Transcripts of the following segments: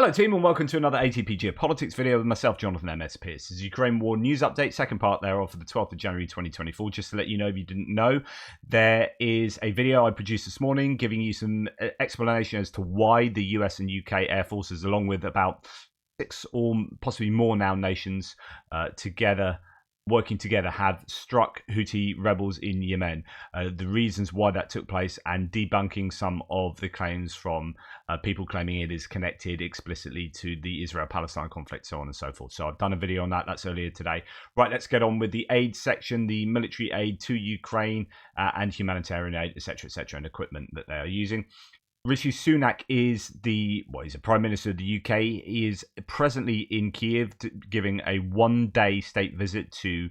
Hello team and welcome to another ATP Geopolitics video with myself, Jonathan MS Pearce. This is Ukraine War News Update, second part thereof for the 12th of January 2024. Just to let you know, if you didn't know, there is a video I produced this morning giving you some explanation as to why the US and UK Air Forces, along with about 6 or possibly more now nations working together, have struck Houthi rebels in Yemen. The reasons why that took place and debunking some of the claims from people claiming it is connected explicitly to the Israel-Palestine conflict, so on and so forth. So I've done a video on that. That's earlier today. Right, let's get on with the aid section, the military aid to Ukraine and humanitarian aid, etc., and equipment that they are using. Rishi Sunak is he's a Prime Minister of the UK. He is presently in Kiev giving a one-day state visit to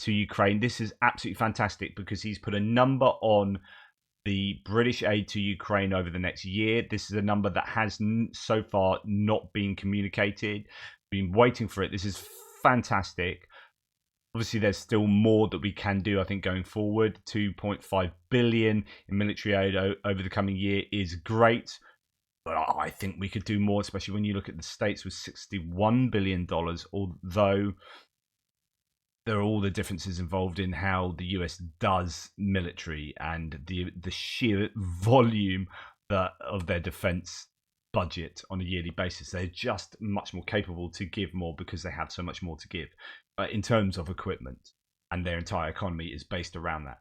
Ukraine. This is absolutely fantastic because he's put a number on the British aid to Ukraine over the next year. This is a number that has so far not been communicated. Been waiting for it. This is fantastic. Obviously, there's still more that we can do, I think, going forward. 2.5 billion in military aid over the coming year is great. But I think we could do more, especially when you look at the States with $61 billion, although there are all the differences involved in how the US does military and the sheer volume of their defense budget on a yearly basis. They're just much more capable to give more because they have so much more to give in terms of equipment, and their entire economy is based around that.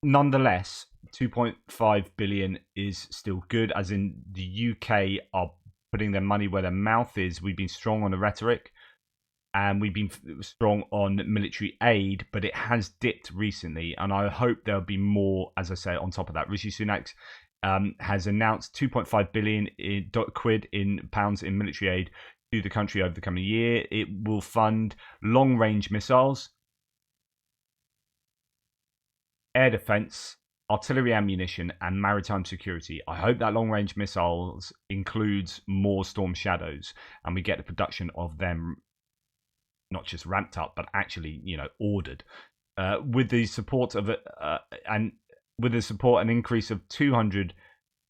Nonetheless, 2.5 billion is still good, as in the UK are putting their money where their mouth is. We've been strong on the rhetoric and we've been strong on military aid, but it has dipped recently, and I hope there'll be more, as I say, on top of that. Rishi Sunak has announced 2.5 billion pounds in military aid to the country over the coming year. It will fund long-range missiles, air defense, artillery ammunition, and maritime security. I hope that long-range missiles includes more Storm Shadows, and we get the production of them not just ramped up, but actually, ordered. With the support of an increase of 200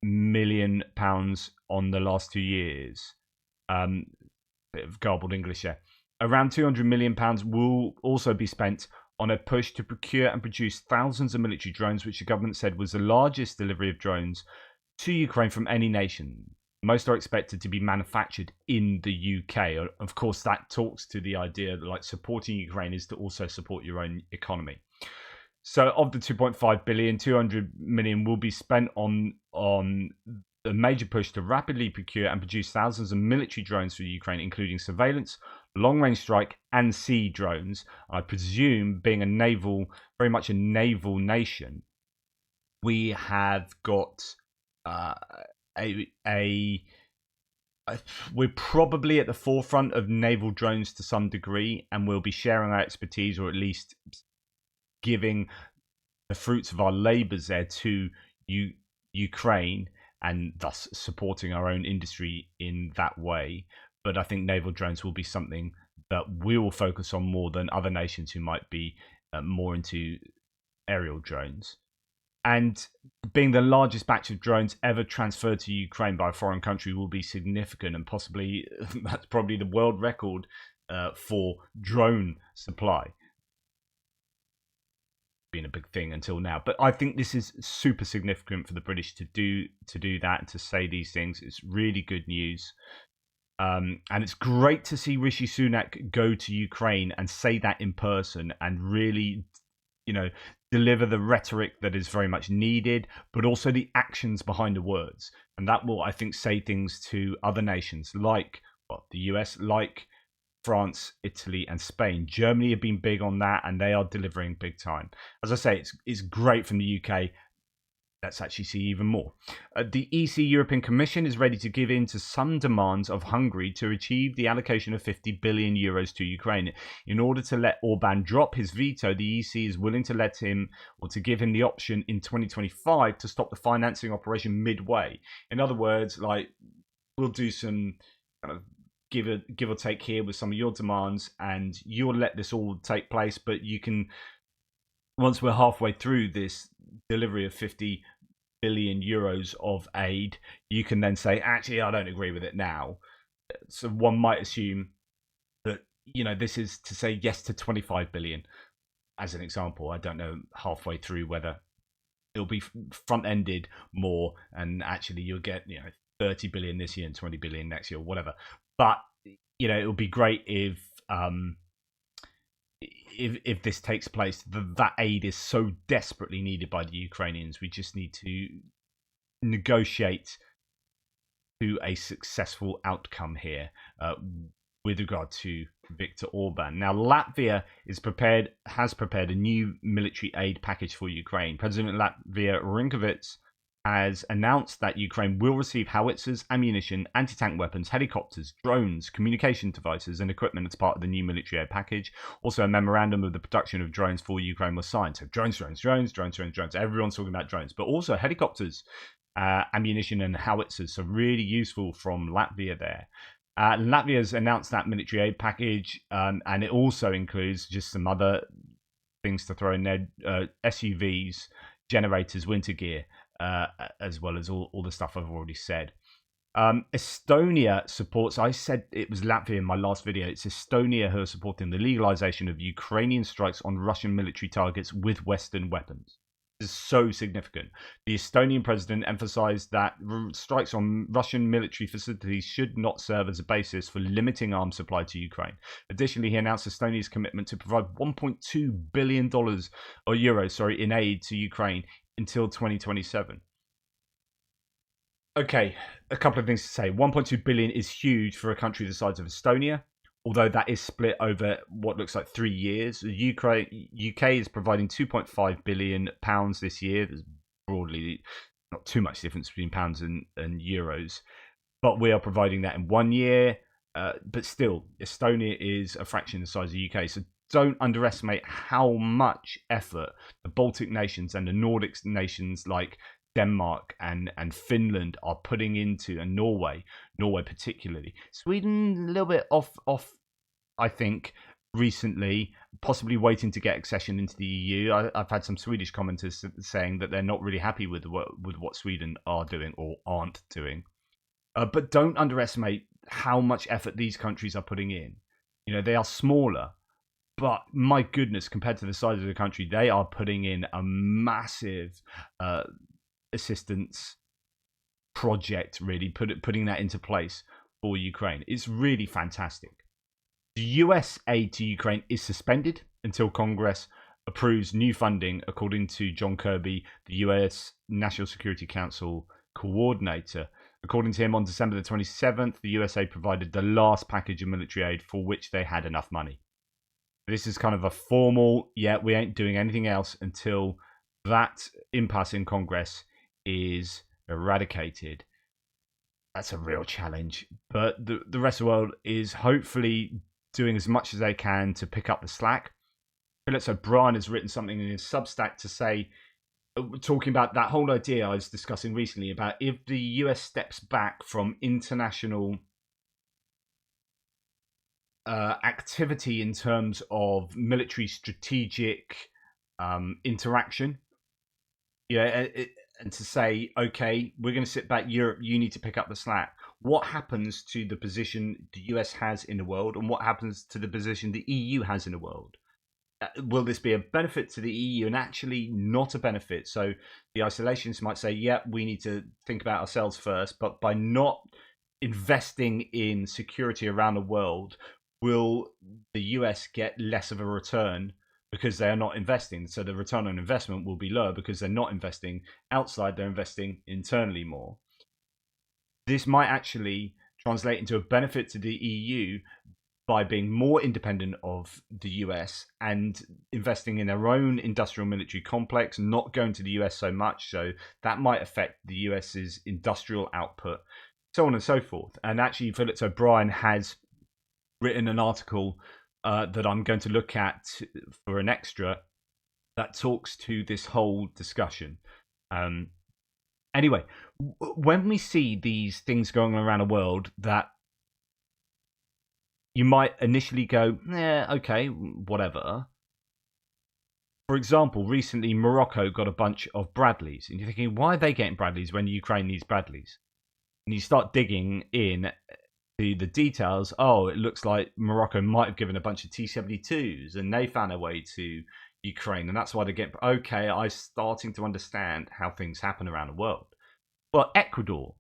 million pounds on the last 2 years. Bit of garbled English there. Around 200 million pounds will also be spent on a push to procure and produce thousands of military drones, which the government said was the largest delivery of drones to Ukraine from any nation. Most are expected to be manufactured in the UK. Of course, that talks to the idea that supporting Ukraine is to also support your own economy. So of the 2.5 billion, 200 million will be spent on a major push to rapidly procure and produce thousands of military drones for Ukraine, including surveillance, long-range strike, and sea drones. I presume, being very much a naval nation, we have got we're probably at the forefront of naval drones to some degree, and we'll be sharing our expertise, or at least giving the fruits of our labours there to Ukraine, and thus supporting our own industry in that way. But I think naval drones will be something that we will focus on more than other nations who might be more into aerial drones. And being the largest batch of drones ever transferred to Ukraine by a foreign country will be significant, and possibly that's probably the world record for drone supply. Been a big thing until now, but I think this is super significant for the British to do that and to say these things. It's really good news, and it's great to see Rishi Sunak go to Ukraine and say that in person and really, deliver the rhetoric that is very much needed, but also the actions behind the words, and that will, I think, say things to other nations like the US, like France, Italy, and Spain. Germany have been big on that, and they are delivering big time. As I say, it's great from the UK. Let's actually see even more. The EC European Commission is ready to give in to some demands of Hungary to achieve the allocation of 50 billion euros to Ukraine. In order to let Orban drop his veto, the EC is willing to to give him the option in 2025 to stop the financing operation midway. In other words, we'll do some kind of give or take here with some of your demands, and you'll let this all take place, but you can, once we're halfway through this delivery of 50 billion euros of aid, you can then say, actually, I don't agree with it now. So one might assume that, this is to say yes to 25 billion as an example. I don't know halfway through whether it'll be front-ended more, and actually you'll get 30 billion this year and 20 billion next year or whatever. But it would be great if this takes place. That aid is so desperately needed by the Ukrainians. We just need to negotiate to a successful outcome here with regard to Viktor Orban. Now, Latvia has prepared a new military aid package for Ukraine. President Latvia Rinkovits has announced that Ukraine will receive howitzers, ammunition, anti-tank weapons, helicopters, drones, communication devices, and equipment as part of the new military aid package. Also, a memorandum of the production of drones for Ukraine was signed. So drones. Everyone's talking about drones, but also helicopters, ammunition, and howitzers. So really useful from Latvia there. Latvia has announced that military aid package, and it also includes just some other things to throw in there: SUVs, generators, winter gear, as well as all the stuff I've already said. Estonia supports, I said it was Latvia in my last video, it's Estonia who are supporting the legalization of Ukrainian strikes on Russian military targets with Western weapons. This is so significant. The Estonian president emphasized that strikes on Russian military facilities should not serve as a basis for limiting arms supply to Ukraine. Additionally, he announced Estonia's commitment to provide $1.2 billion or euros, in aid to Ukraine until 2027. Okay, a couple of things to say. 1.2 billion is huge for a country the size of Estonia, although that is split over what looks like 3 years. The UK is providing 2.5 billion pounds this year. There's broadly not too much difference between pounds and euros, but we are providing that in 1 year. But still, Estonia is a fraction the size of the UK. So don't underestimate how much effort the Baltic nations and the Nordic nations like Denmark and Finland are putting into, and Norway particularly. Sweden a little bit off I think recently, possibly waiting to get accession into the EU. I've had some Swedish commenters saying that they're not really happy with what Sweden are doing or aren't doing. But don't underestimate how much effort these countries are putting in. They are smaller, but my goodness, compared to the size of the country, they are putting in a massive assistance project, really putting that into place for Ukraine. It's really fantastic. The US aid to Ukraine is suspended until Congress approves new funding, according to John Kirby, the US National Security Council coordinator. According to him, on December the 27th, the USA provided the last package of military aid for which they had enough money. This is kind of a formal, we ain't doing anything else until that impasse in Congress is eradicated. That's a real challenge. But the rest of the world is hopefully doing as much as they can to pick up the slack. Philip O'Brien has written something in his Substack to say, talking about that whole idea I was discussing recently about if the US steps back from international activity in terms of military strategic interaction, and to say, okay, we're going to sit back, Europe, you need to pick up the slack. What happens to the position the US has in the world, and what happens to the position the EU has in the world? Will this be a benefit to the EU and actually not a benefit? So the isolationists might say, we need to think about ourselves first, but by not investing in security around the world, will the US get less of a return because they are not investing? So the return on investment will be lower because they're not investing outside, they're investing internally more. This might actually translate into a benefit to the EU by being more independent of the US and investing in their own industrial military complex, not going to the US so much. So that might affect the US's industrial output, so on and so forth. And actually, Philip O'Brien has written an article that I'm going to look at for an extra that talks to this whole discussion. Anyway, when we see these things going around the world that you might initially go, okay, whatever. For example, recently Morocco got a bunch of Bradleys, and you're thinking, why are they getting Bradleys when Ukraine needs Bradleys? And you start digging in the details. Oh, it looks like Morocco might have given a bunch of T-72s, and they found their way to Ukraine, and that's why they get. Okay, I'm starting to understand how things happen around the world. Well, Ecuador.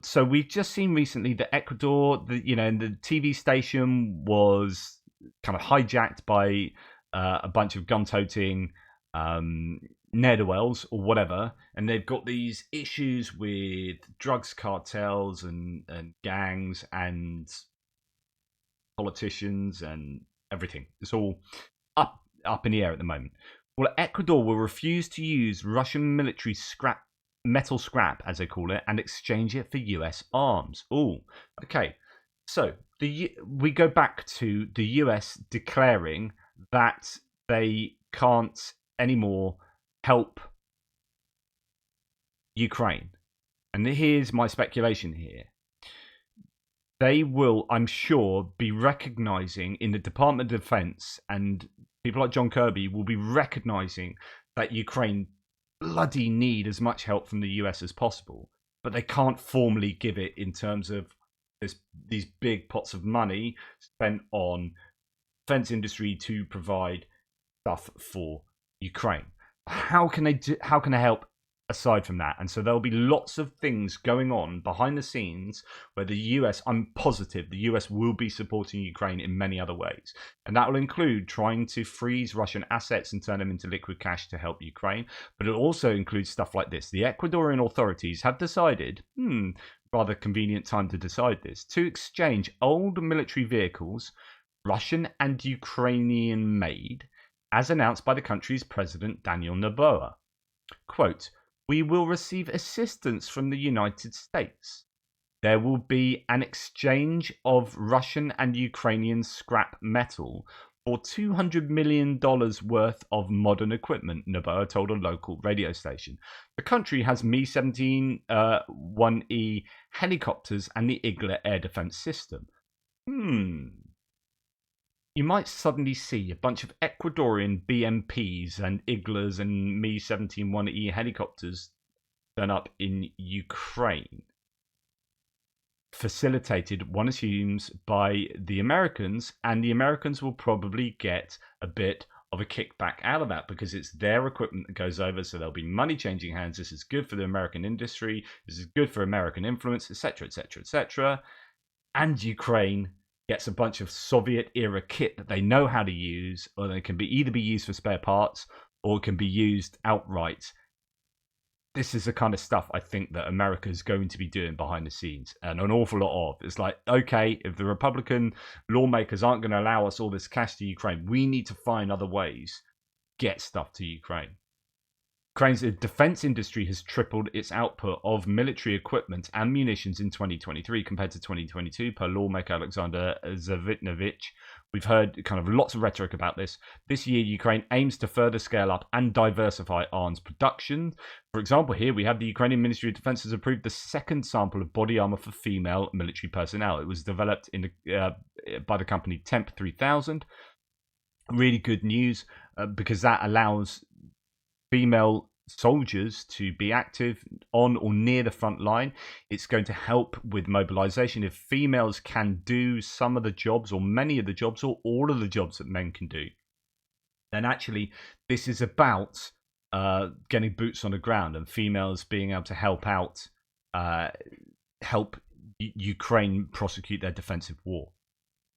So we've just seen recently that Ecuador, the TV station was kind of hijacked by a bunch of gun-toting um, ne'er-do-wells or whatever, and they've got these issues with drugs cartels and gangs and politicians and everything. It's all up in the air at the moment. Well, Ecuador will refuse to use Russian military metal scrap, as they call it, and exchange it for US arms. Oh, okay. So we go back to the US declaring that they can't anymore help Ukraine. And here's my speculation here. They will, I'm sure, be recognizing in the Department of Defense, and people like John Kirby will be recognizing that Ukraine bloody need as much help from the US as possible, but they can't formally give it in terms of these big pots of money spent on defense industry to provide stuff for Ukraine. How can they help aside from that? And so there'll be lots of things going on behind the scenes where the US, I'm positive the US will be supporting Ukraine in many other ways. And that will include trying to freeze Russian assets and turn them into liquid cash to help Ukraine. But it also includes stuff like this. The Ecuadorian authorities have decided, rather convenient time to decide this, to exchange old military vehicles, Russian and Ukrainian made, as announced by the country's president, Daniel Noboa. Quote, "We will receive assistance from the United States. There will be an exchange of Russian and Ukrainian scrap metal for $200 million worth of modern equipment," Noboa told a local radio station. The country has Mi-17 1E helicopters and the Igla air defense system. You might suddenly see a bunch of Ecuadorian BMPs and Iglas and Mi-17 1E helicopters turn up in Ukraine, facilitated, one assumes, by the Americans, and the Americans will probably get a bit of a kickback out of that because it's their equipment that goes over, so there'll be money changing hands. This is good for the American industry, this is good for American influence, etc., etc., etc. And Ukraine gets a bunch of Soviet-era kit that they know how to use, or they can either be used for spare parts or can be used outright. This is the kind of stuff I think that America is going to be doing behind the scenes, and an awful lot of. It's like, okay, if the Republican lawmakers aren't going to allow us all this cash to Ukraine, we need to find other ways to get stuff to Ukraine. Ukraine's defense industry has tripled its output of military equipment and munitions in 2023 compared to 2022, per lawmaker Alexander Zavitnovich. We've heard kind of lots of rhetoric about this. This year, Ukraine aims to further scale up and diversify arms production. For example, here we have the Ukrainian Ministry of Defense has approved the second sample of body armor for female military personnel. It was developed by the company Temp 3000. Really good news because that allows female soldiers to be active on or near the front line. It's going to help with mobilization. If females can do some of the jobs or many of the jobs or all of the jobs that men can do, then actually this is about getting boots on the ground and females being able to help out, help Ukraine prosecute their defensive war.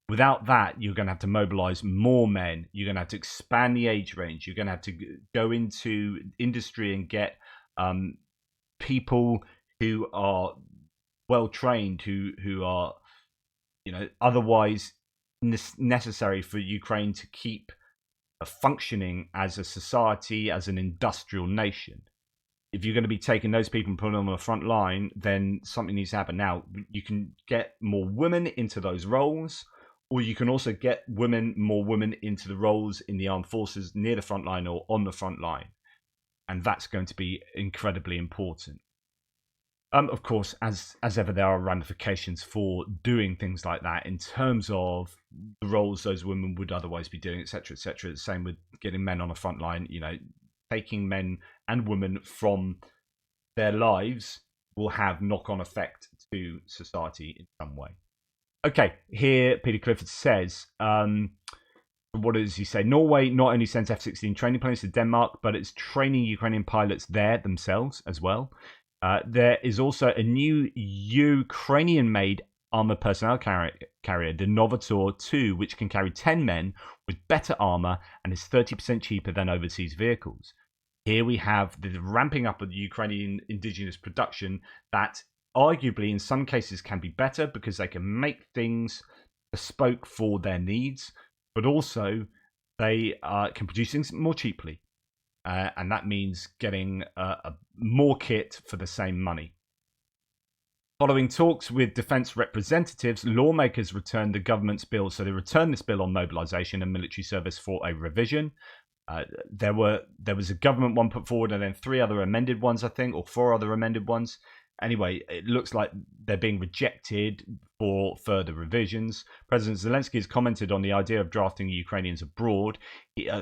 Without that, you're going to have to mobilize more men. You're going to have to expand the age range. You're going to have to go into industry and get people who are well trained, who are, otherwise necessary for Ukraine to keep functioning as a society, as an industrial nation. If you're going to be taking those people and putting them on the front line, then something needs to happen. Now, you can get more women into those roles, or you can also get more women into the roles in the armed forces near the front line or on the front line. And that's going to be incredibly important. Of course, as ever, there are ramifications for doing things like that in terms of the roles those women would otherwise be doing, etc., etc. The same with getting men on the front line. Taking men and women from their lives will have knock-on effect to society in some way. Okay, here Peter Clifford says, what does he say? Norway not only sends F-16 training planes to Denmark, but it's training Ukrainian pilots there themselves as well. There is also a new Ukrainian-made armored personnel carrier, the Novator 2, which can carry 10 men with better armor and is 30% cheaper than overseas vehicles. Here we have the ramping up of the Ukrainian indigenous production that arguably in some cases can be better because they can make things bespoke for their needs, but also they can produce things more cheaply. And that means getting more kit for the same money. Following talks with defence representatives, lawmakers returned the government's bill. So they returned this bill on mobilisation and military service for a revision. There was a government one put forward and then 3 other amended ones, I think, or 4 other amended ones. Anyway, it looks like they're being rejected for further revisions. President Zelensky has commented on the idea of drafting Ukrainians abroad.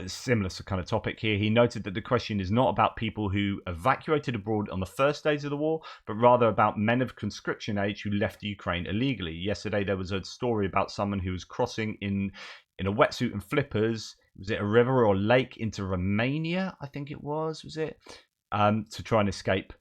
Similar kind of topic here. He noted that the question is not about people who evacuated abroad on the first days of the war, but rather about men of conscription age who left Ukraine illegally. Yesterday, there was a story about someone who was crossing in a wetsuit and flippers. Was it a river or lake into Romania? I think it was it? To try and escape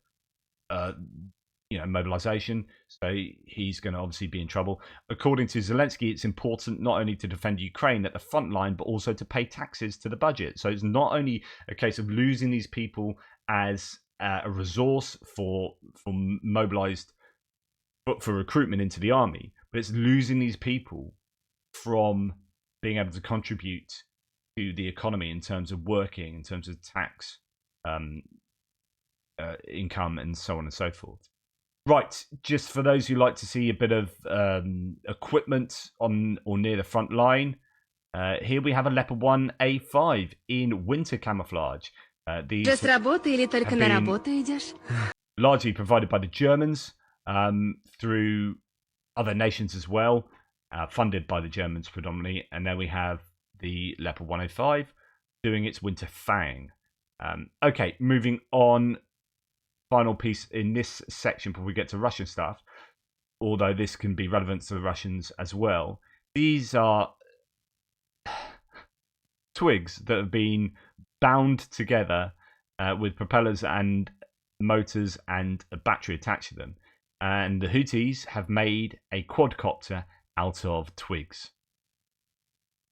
mobilization. So he's going to obviously be in trouble. According to Zelensky, it's important not only to defend Ukraine at the front line, but also to pay taxes to the budget. So it's not only a case of losing these people as a resource for mobilized, but for recruitment into the army, but it's losing these people from being able to contribute to the economy in terms of working, in terms of tax, income, and so on and so forth. Right, just for those who like to see a bit of equipment on or near the front line, here we have a Leopard 1 A5 in winter camouflage. These have been largely provided by the Germans through other nations as well, funded by the Germans predominantly. And then we have the Leopard 105 doing its winter fang. Okay, moving on. Final piece in this section before we get to Russian stuff, although this can be relevant to the Russians as well. These are twigs that have been bound together with propellers and motors and a battery attached to them. And the Houthis have made a quadcopter out of twigs.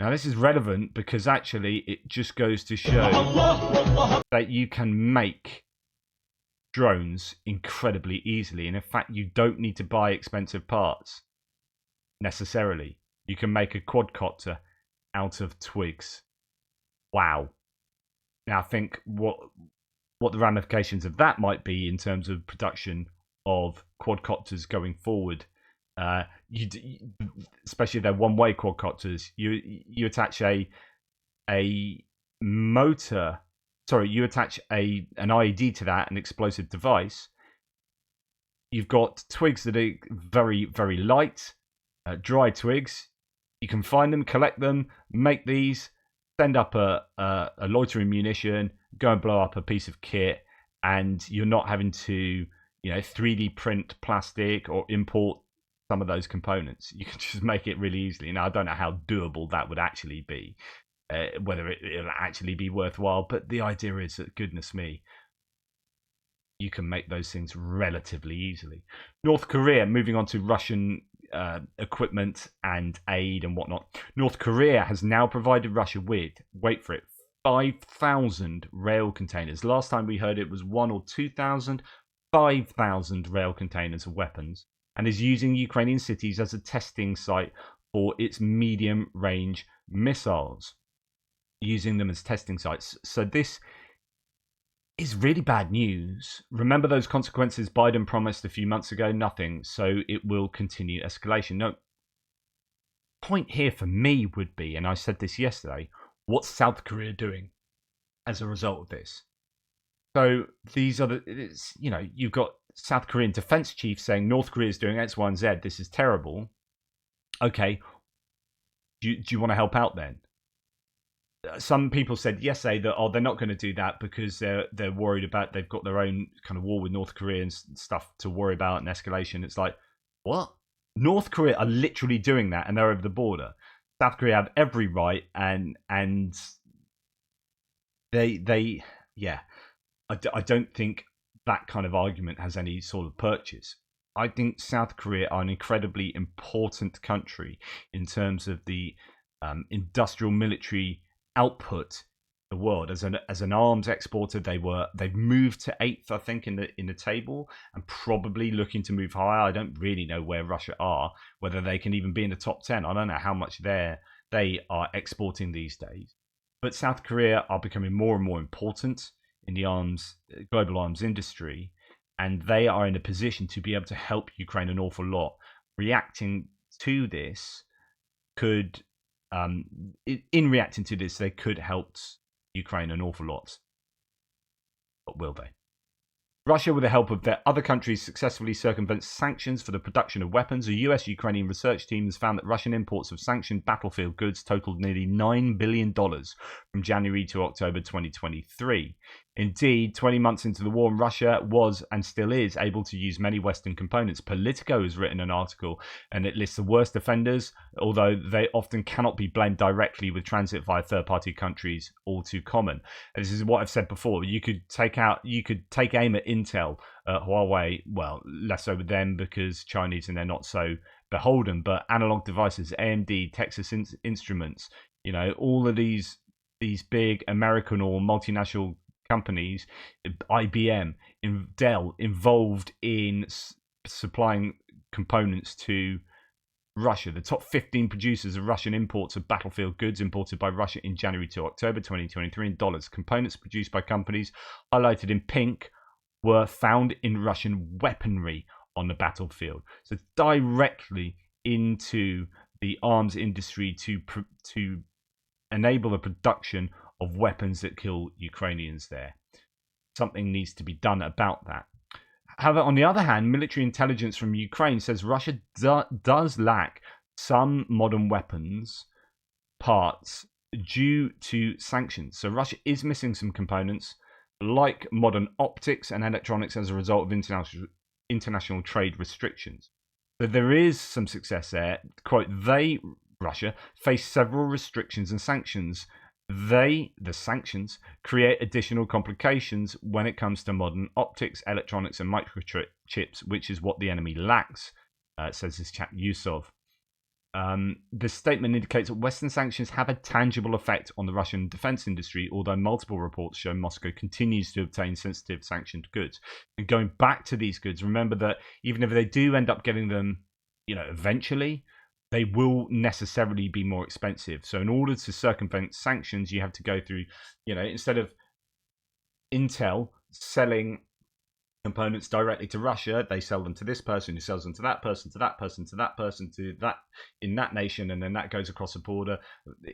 Now, this is relevant because actually it just goes to show that you can make drones incredibly easily, and in fact you don't need to buy expensive parts necessarily. You can make a quadcopter out of twigs. Wow. Now think what the ramifications of that might be in terms of production of quadcopters going forward. Especially if they're one-way quadcopters, you attach a motor. Sorry, you attach an IED to that, an explosive device. You've got twigs that are very, very light, dry twigs. You can find them, collect them, make these, send up a loitering munition, go and blow up a piece of kit, and you're not having to 3D print plastic or import some of those components. You can just make it really easily. Now, I don't know how doable that would actually be. Whether it'll actually be worthwhile, but the idea is that, goodness me, you can make those things relatively easily. North Korea, moving on to Russian equipment and aid and whatnot. North Korea has now provided Russia with, wait for it, 5,000 rail containers. Last time we heard it was 1,000 or 2,000, 5,000 rail containers of weapons, and is using Ukrainian cities as a testing site for its medium-range missiles. Using them as testing sites. So this is really bad news. Remember those consequences Biden promised a few months ago? Nothing. So it will continue escalation. No, point here for me would be, and I said this yesterday, what's South Korea doing as a result of this? So these are you've got South Korean defense chief saying North Korea is doing X, Y, and Z. This is terrible. Okay, do you want to help out then? Some people said yesterday that they're not going to do that because they're worried about, they've got their own kind of war with North Korea and stuff to worry about and escalation. It's like, what? North Korea are literally doing that and they're over the border. South Korea have every right, and they yeah. I don't think that kind of argument has any sort of purchase. I think South Korea are an incredibly important country in terms of the industrial military output in the world. As an arms exporter, they've moved to 8th, I think, in the table, and probably looking to move higher. I don't really know where Russia are, whether they can even be in the top 10. I don't know how much they are exporting these days. But South Korea are becoming more and more important in the global arms industry, and they are in a position to be able to help Ukraine an awful lot. Reacting to this could, in reacting to this, they could help Ukraine an awful lot. But will they? Russia, with the help of their other countries, successfully circumvents sanctions for the production of weapons. A US-Ukrainian research team has found that Russian imports of sanctioned battlefield goods totaled nearly $9 billion from January to October 2023. Indeed, 20 months into the war, Russia was and still is able to use many Western components. Politico has written an article and it lists the worst offenders, although they often cannot be blamed directly, with transit via third-party countries all too common. And this is what I've said before. You could take aim at Intel, Huawei, well, less so with them because Chinese and they're not so beholden, but Analog Devices, AMD, Texas Instruments, all of these big American or multinational companies, IBM, Dell, involved in supplying components to Russia. The top 15 producers of Russian imports of battlefield goods imported by Russia in January to October 2023 in dollars. Components produced by companies highlighted in pink were found in Russian weaponry on the battlefield. So directly into the arms industry to enable the production of weapons that kill Ukrainians there. Something needs to be done about that. However, on the other hand, military intelligence from Ukraine says Russia does lack some modern weapons parts due to sanctions. So Russia is missing some components like modern optics and electronics as a result of international trade restrictions. So there is some success there. Quote, Russia, face several restrictions and sanctions. The sanctions, create additional complications when it comes to modern optics, electronics, and microchips, which is what the enemy lacks, says this chap Yusov. The statement indicates that Western sanctions have a tangible effect on the Russian defense industry, although multiple reports show Moscow continues to obtain sensitive sanctioned goods. And going back to these goods, remember that even if they do end up getting them, eventually, they will necessarily be more expensive. So in order to circumvent sanctions, you have to go through, instead of Intel selling components directly to Russia, they sell them to this person who sells them to that person, to that person, to that person, to that in that nation, and then that goes across the border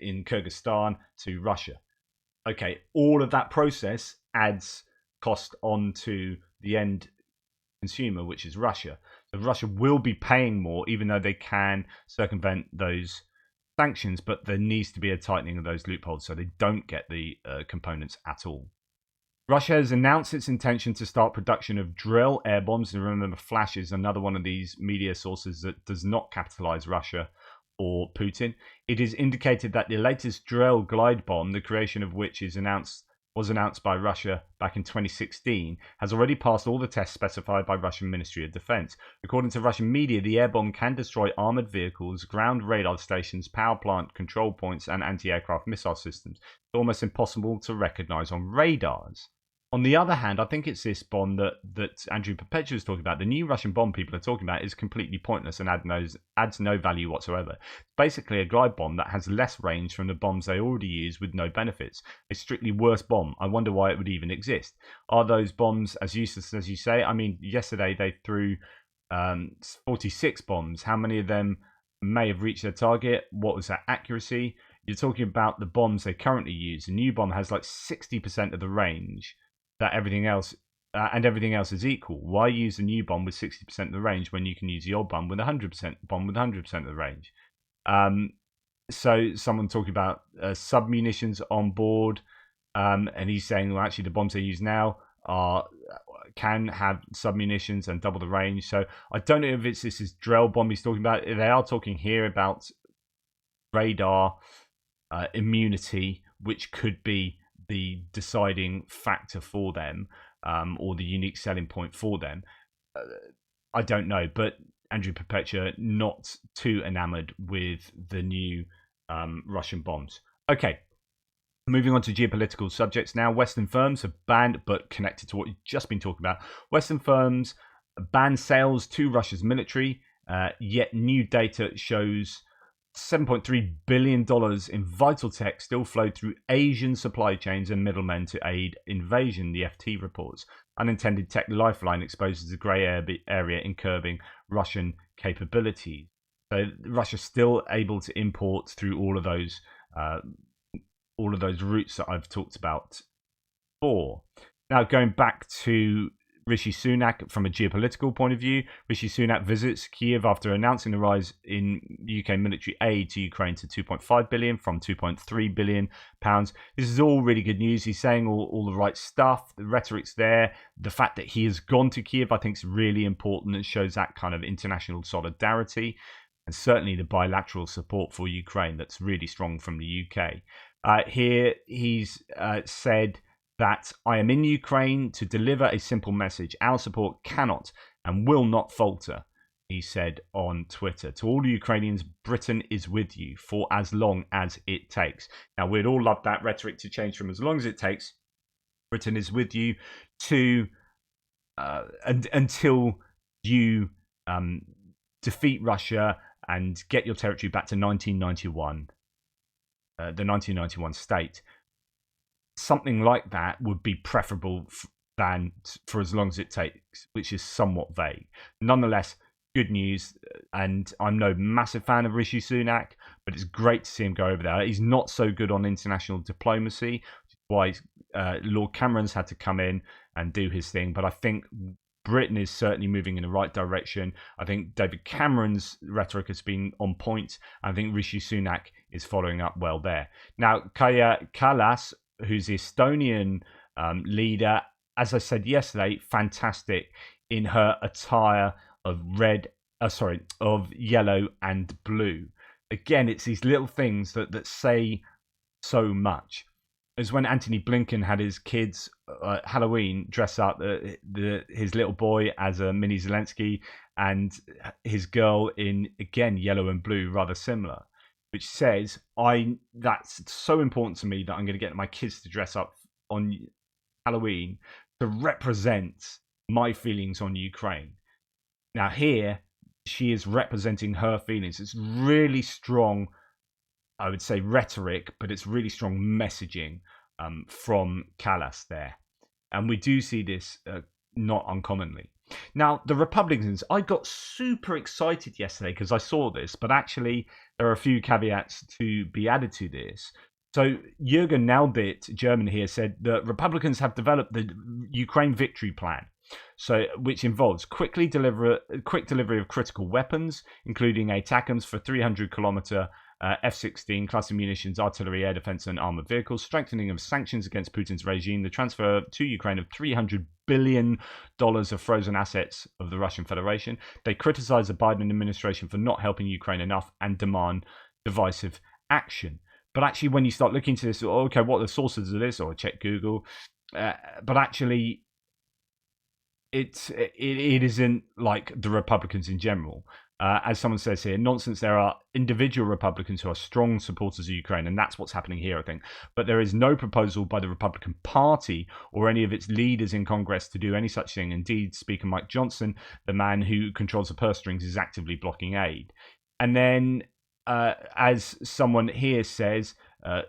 in Kyrgyzstan to Russia. Okay, all of that process adds cost onto the end consumer, which is Russia. So Russia will be paying more, even though they can circumvent those sanctions, but there needs to be a tightening of those loopholes so they don't get the components at all. Russia has announced its intention to start production of drill air bombs. And remember, Flash is another one of these media sources that does not capitalize Russia or Putin. It is indicated that the latest drill glide bomb, the creation of which was announced by Russia back in 2016, has already passed all the tests specified by Russian Ministry of Defense. According to Russian media, the air bomb can destroy armored vehicles, ground radar stations, power plant control points, and anti-aircraft missile systems. It's almost impossible to recognize on radars. On the other hand, I think it's this bomb that Andrew Perpetua is talking about. The new Russian bomb people are talking about is completely pointless and adds no value whatsoever. It's basically a glide bomb that has less range from the bombs they already use with no benefits. A strictly worse bomb. I wonder why it would even exist. Are those bombs as useless as you say? I mean, yesterday they threw 46 bombs. How many of them may have reached their target? What was that accuracy? You're talking about the bombs they currently use. The new bomb has like 60% of the range that everything else and everything else is equal, why use the new bomb with 60% of the range when you can use the old bomb with 100% bomb with 100% of the range? So someone talking about sub munitions on board, and he's saying, well, actually the bombs they use now can have sub munitions and double the range. So I don't know if this is Drell bomb he's talking about. They are talking here about radar immunity, which could be the deciding factor for them, or the unique selling point for them. I don't know, but Andrew Perpetua not too enamored with the new Russian bombs. Okay, moving on to geopolitical subjects now. Western firms have banned, but connected to what you've just been talking about, Western firms ban sales to Russia's military, yet new data shows $7.3 billion in vital tech still flowed through Asian supply chains and middlemen to aid invasion, the FT reports. Unintended tech lifeline exposes a grey area in curbing Russian capabilities. So Russia's still able to import through all of those routes that I've talked about before. Now, going back to Rishi Sunak from a geopolitical point of view, Rishi Sunak visits Kiev after announcing the rise in UK military aid to Ukraine to 2.5 billion from 2.3 billion pounds. This is all really good news. He's saying all the right stuff. The rhetoric's there. The fact that he has gone to Kiev, I think, is really important and shows that kind of international solidarity and certainly the bilateral support for Ukraine that's really strong from the UK. Here he's said that I am in Ukraine to deliver a simple message. Our support cannot and will not falter, he said on Twitter. To all the Ukrainians, Britain is with you for as long as it takes. Now, we'd all love that rhetoric to change from as long as it takes, Britain is with you, to until you defeat Russia and get your territory back to 1991, the 1991 state. Something like that would be preferable than for as long as it takes, which is somewhat vague. Nonetheless, good news, and I'm no massive fan of Rishi Sunak, but it's great to see him go over there. He's not so good on international diplomacy, which is why Lord Cameron's had to come in and do his thing, but I think Britain is certainly moving in the right direction. I think David Cameron's rhetoric has been on point. I think Rishi Sunak is following up well there. Now, Kaja Kallas, who's the Estonian leader, as I said yesterday, fantastic in her attire of yellow and blue. Again, it's these little things that say so much. As when Anthony Blinken had his kids Halloween dress up, his little boy as a mini Zelensky and his girl in, again, yellow and blue, rather similar, which says, that's so important to me that I'm going to get my kids to dress up on Halloween to represent my feelings on Ukraine. Now here, she is representing her feelings. It's really strong, I would say, rhetoric, but it's really strong messaging from Kallas there. And we do see this not uncommonly. Now, the Republicans, I got super excited yesterday because I saw this, but actually there are a few caveats to be added to this. So Jürgen Naudit, German here, said that Republicans have developed the Ukraine Victory Plan, which involves quick delivery of critical weapons, including ATACMS for 300-kilometer F-16 cluster munitions, artillery, air defense, and armored vehicles, strengthening of sanctions against Putin's regime, the transfer to Ukraine of $300 billion of frozen assets of the Russian Federation. They criticize the Biden administration for not helping Ukraine enough and demand divisive action. But actually, when you start looking into this, okay, what are the sources of this? Or check Google. But actually, it isn't like the Republicans in general. As someone says here, nonsense, there are individual Republicans who are strong supporters of Ukraine, and that's what's happening here, I think. But there is no proposal by the Republican Party or any of its leaders in Congress to do any such thing. Indeed, Speaker Mike Johnson, the man who controls the purse strings, is actively blocking aid. And then, as someone here says,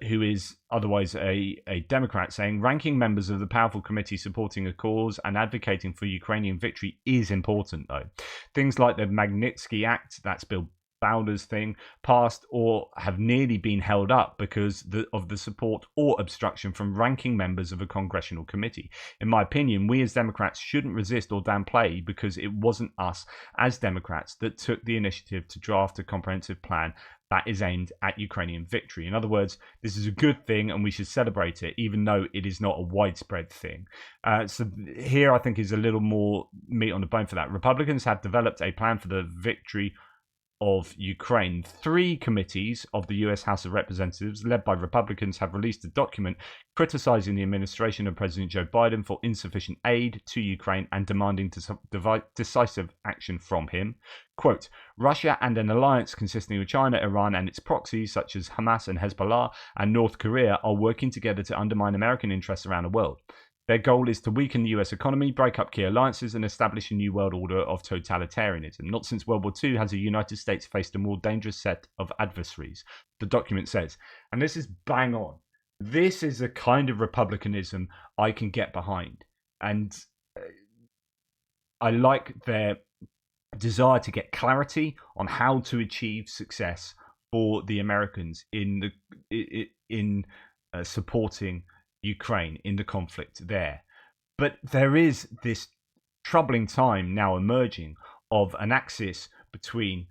who is otherwise a Democrat, saying ranking members of the powerful committee supporting a cause and advocating for Ukrainian victory is important, though. Things like the Magnitsky Act, that's Bill founders thing passed or have nearly been held up because of the support or obstruction from ranking members of a congressional committee. In my opinion, we as Democrats shouldn't resist or downplay because it wasn't us as Democrats that took the initiative to draft a comprehensive plan that is aimed at Ukrainian victory. In other words, this is a good thing and we should celebrate it, even though it is not a widespread thing. So here I think is a little more meat on the bone for that. Republicans have developed a plan for the victory of Ukraine. 3 committees of the US House of Representatives, led by Republicans, have released a document criticizing the administration of President Joe Biden for insufficient aid to Ukraine and demanding decisive action from him. Quote, Russia and an alliance consisting of China, Iran, and its proxies, such as Hamas and Hezbollah and North Korea, are working together to undermine American interests around the world. Their goal is to weaken the US economy, break up key alliances, and establish a new world order of totalitarianism. Not since World War II has the United States faced a more dangerous set of adversaries, the document says. And this is bang on. This is a kind of republicanism I can get behind. And I like their desire to get clarity on how to achieve success for the Americans in supporting Ukraine in the conflict there. But there is this troubling time now emerging of an axis between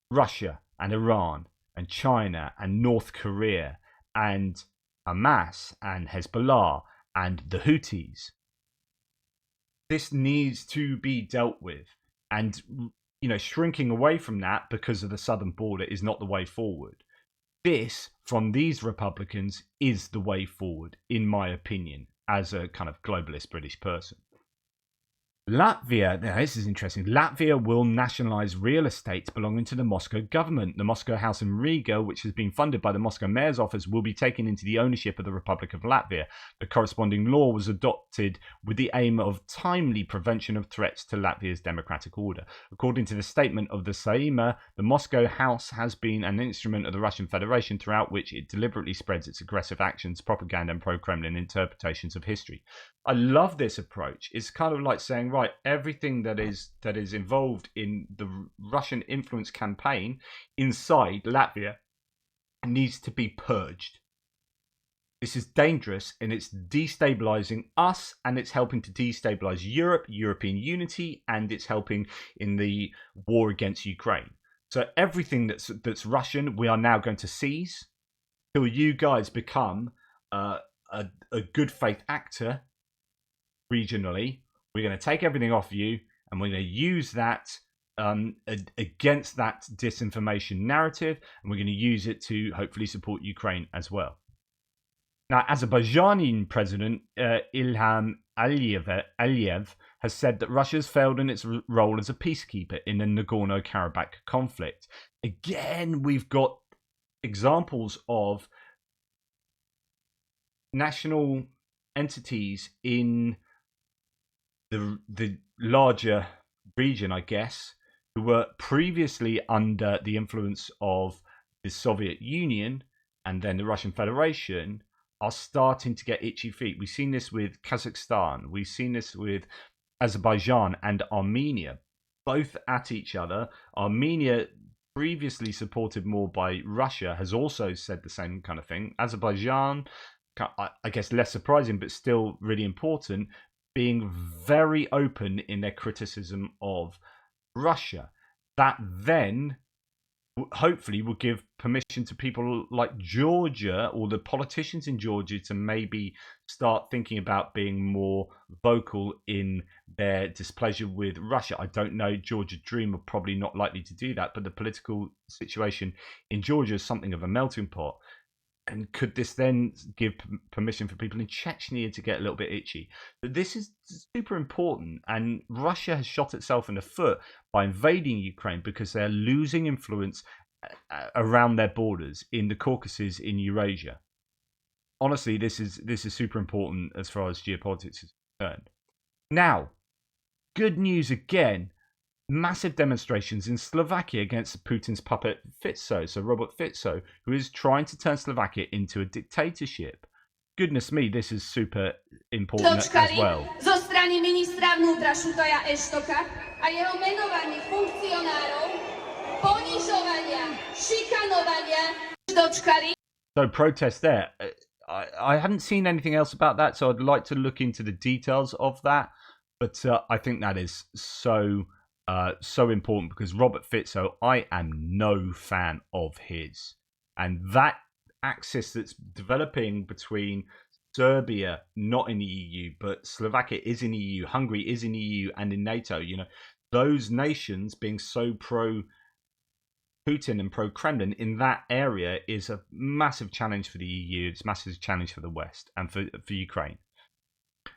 Russia and Iran and China and North Korea and Hamas and Hezbollah and the Houthis. This needs to be dealt with, and shrinking away from that because of the southern border is not the way forward. This, from these Republicans, is the way forward, in my opinion, as a kind of globalist British person. Latvia, now this is interesting. Latvia will nationalize real estate belonging to the Moscow government. The Moscow House in Riga, which has been funded by the Moscow Mayor's office, will be taken into the ownership of the Republic of Latvia. The corresponding law was adopted with the aim of timely prevention of threats to Latvia's democratic order. According to the statement of the Saeima, the Moscow House has been an instrument of the Russian Federation throughout which it deliberately spreads its aggressive actions, propaganda, and pro-Kremlin interpretations of history. I love this approach. It's kind of like saying, right, everything that is involved in the Russian influence campaign inside Latvia needs to be purged. This is dangerous and it's destabilizing us, and it's helping to destabilize Europe, European unity, and it's helping in the war against Ukraine. So everything that's Russian, we are now going to seize till you guys become a good faith actor regionally. We're going to take everything off you, and we're going to use that against that disinformation narrative, and we're going to use it to hopefully support Ukraine as well. Now, Azerbaijani President Ilham Aliyev has said that Russia has failed in its role as a peacekeeper in the Nagorno-Karabakh conflict. Again, we've got examples of national entities in the larger region, I guess, who were previously under the influence of the Soviet Union and then the Russian Federation, are starting to get itchy feet. We've seen this with Kazakhstan. We've seen this with Azerbaijan and Armenia, both at each other. Armenia, previously supported more by Russia, has also said the same kind of thing. Azerbaijan, I guess less surprising, but still really important, being very open in their criticism of Russia. That then hopefully will give permission to people like Georgia or the politicians in Georgia to maybe start thinking about being more vocal in their displeasure with Russia. I don't know, Georgia Dream are probably not likely to do that, but the political situation in Georgia is something of a melting pot. And could this then give permission for people in Chechnya to get a little bit itchy? But this is super important, and Russia has shot itself in the foot by invading Ukraine because they're losing influence around their borders in the Caucasus, in Eurasia. Honestly, this is super important as far as geopolitics is concerned. Now, good news again. Massive demonstrations in Slovakia against Putin's puppet Fico, so Robert Fico, who is trying to turn Slovakia into a dictatorship. Goodness me, this is super important as well. Zo strany ministra vnútra Šutoja Eštoka a jeho menovaných funkcionárov ponižovať szikanowanie doczkali. So protest there. I haven't seen anything else about that, so I'd like to look into the details of that. But I think that is so important because Robert Fico, I am no fan of his, and that axis that's developing between Serbia not in the EU, but Slovakia is in the EU, Hungary is in the EU and in NATO. You know, those nations being so pro Putin and pro-Kremlin in that area is a massive challenge for the EU. It's a massive challenge for the West and for Ukraine.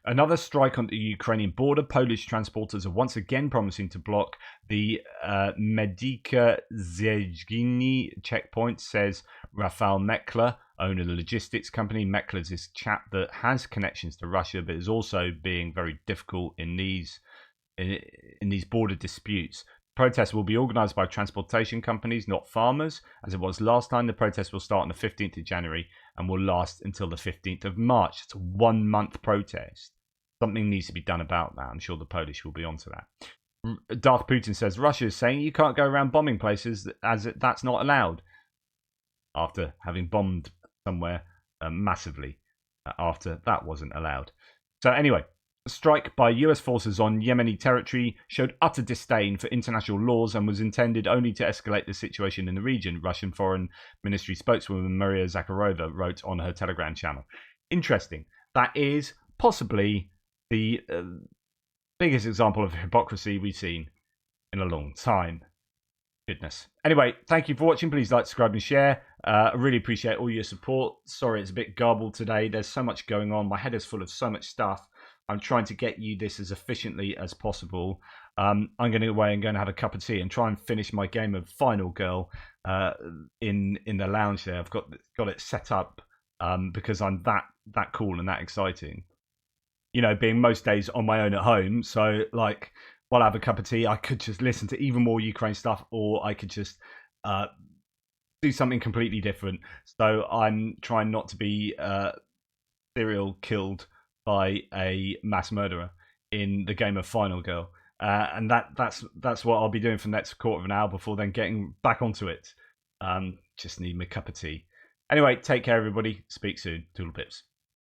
Another strike on the Ukrainian border. Polish transporters are once again promising to block the Medyka Zjezgini checkpoint, says Rafał Mekler, owner of the logistics company. Mekler's this chap that has connections to Russia, but is also being very difficult in these border disputes. Protests will be organised by transportation companies, not farmers. As it was last time, the protest will start on the 15th of January and will last until the 15th of March. It's a 1 month protest. Something needs to be done about that. I'm sure the Polish will be onto that. Darth Putin says Russia is saying you can't go around bombing places as that's not allowed. After having bombed somewhere massively, after that wasn't allowed. So anyway, a strike by US forces on Yemeni territory showed utter disdain for international laws and was intended only to escalate the situation in the region, Russian Foreign Ministry spokeswoman Maria Zakharova wrote on her Telegram channel. Interesting. That is possibly the biggest example of hypocrisy we've seen in a long time. Goodness. Anyway, thank you for watching. Please like, subscribe and share. I really appreciate all your support. Sorry it's a bit garbled today. There's so much going on. My head is full of so much stuff. I'm trying to get you this as efficiently as possible. I'm going to go away and go and have a cup of tea and try and finish my game of Final Girl in the lounge there. I've got it set up because I'm that cool and that exciting. You know, being most days on my own at home. So, like, while I have a cup of tea, I could just listen to even more Ukraine stuff, or I could just do something completely different. So I'm trying not to be serial killed by a mass murderer in the game of Final Girl, and that's what I'll be doing for the next quarter of an hour before then getting back onto it. Just need my cup of tea. Anyway, take care everybody. Speak soon. Toodle pips.